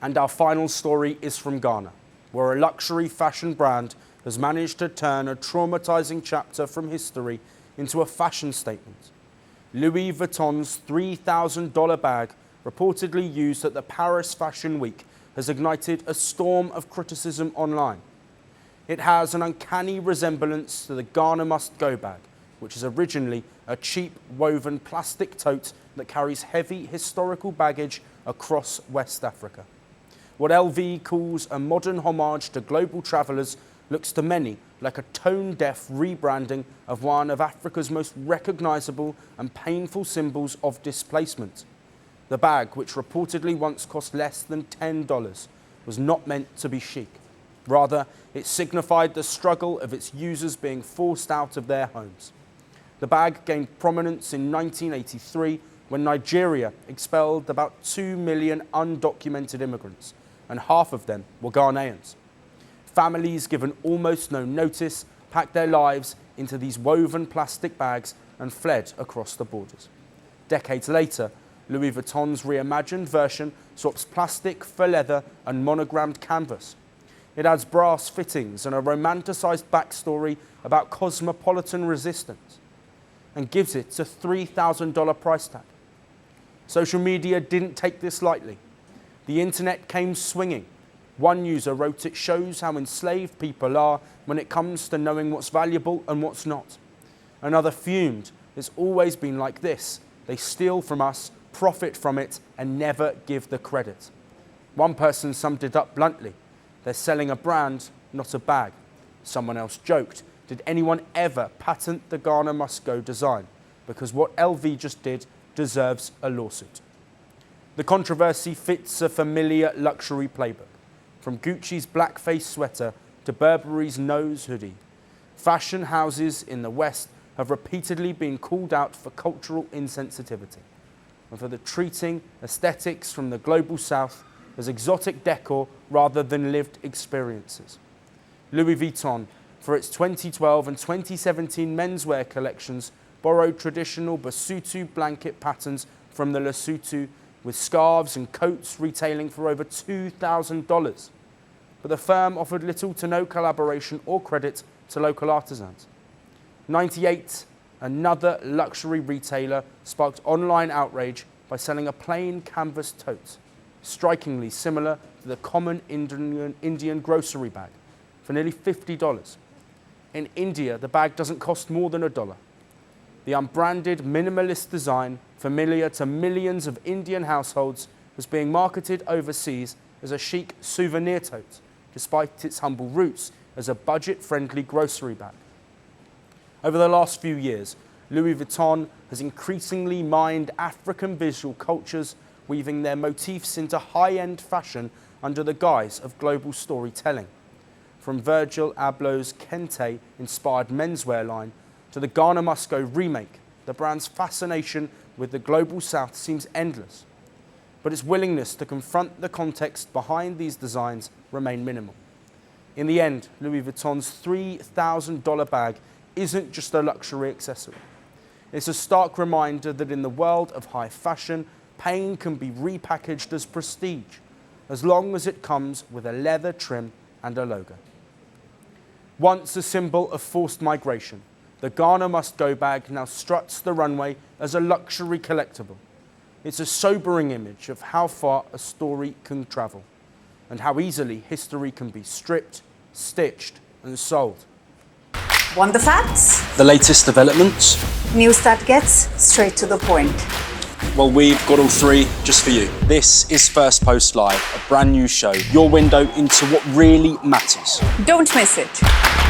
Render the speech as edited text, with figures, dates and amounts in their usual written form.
And our final story is from Ghana, where a luxury fashion brand has managed to turn a traumatizing chapter from history into a fashion statement. Louis Vuitton's $3,000 bag, reportedly used at the Paris Fashion Week, has ignited a storm of criticism online. It has an uncanny resemblance to the Ghana Must Go bag, which is originally a cheap woven plastic tote that carries heavy historical baggage across West Africa. What LV calls a modern homage to global travellers looks to many like a tone-deaf rebranding of one of Africa's most recognisable and painful symbols of displacement. The bag, which reportedly once cost less than $10, was not meant to be chic. Rather, it signified the struggle of its users being forced out of their homes. The bag gained prominence in 1983 when Nigeria expelled about 2 million undocumented immigrants, and half of them were Ghanaians. Families given almost no notice packed their lives into these woven plastic bags and fled across the borders. Decades later, Louis Vuitton's reimagined version swaps plastic for leather and monogrammed canvas. It adds brass fittings and a romanticised backstory about cosmopolitan resistance, and gives it a $3,000 price tag. Social media didn't take this lightly. The internet came swinging. One user wrote, "It shows how enslaved people are when it comes to knowing what's valuable and what's not." Another fumed, "It's always been like this. They steal from us, profit from it, and never give the credit." One person summed it up bluntly: "They're selling a brand, not a bag." Someone else joked, "Did anyone ever patent the Ghana Must Go design? Because what LV just did deserves a lawsuit." The controversy fits a familiar luxury playbook. From Gucci's blackface sweater to Burberry's nose hoodie, fashion houses in the West have repeatedly been called out for cultural insensitivity and for treating aesthetics from the global South as exotic decor rather than lived experiences. Louis Vuitton, for its 2012 and 2017 menswear collections, borrowed traditional Basutu blanket patterns from the Lesotho, with scarves and coats retailing for over $2,000. But the firm offered little to no collaboration or credit to local artisans. 98, another luxury retailer, sparked online outrage by selling a plain canvas tote, strikingly similar to the common Indian grocery bag, for nearly $50. In India, the bag doesn't cost more than $1. The unbranded minimalist design, familiar to millions of Indian households, was being marketed overseas as a chic souvenir tote, despite its humble roots as a budget-friendly grocery bag. Over the last few years, Louis Vuitton has increasingly mined African visual cultures, weaving their motifs into high-end fashion under the guise of global storytelling. From Virgil Abloh's Kente-inspired menswear line to the Ghana Must Go remake, the brand's fascination with the global South seems endless. But its willingness to confront the context behind these designs remain minimal. In the end, Louis Vuitton's $3,000 bag isn't just a luxury accessory. It's a stark reminder that in the world of high fashion, pain can be repackaged as prestige, as long as it comes with a leather trim and a logo. Once a symbol of forced migration, the Ghana Must Go bag now struts the runway as a luxury collectible. It's a sobering image of how far a story can travel, and how easily history can be stripped, stitched, and sold. Want the facts? The latest developments? News that gets straight to the point. Well, we've got all three just for you. This is Firstpost Live, a brand new show, your window into what really matters. Don't miss it.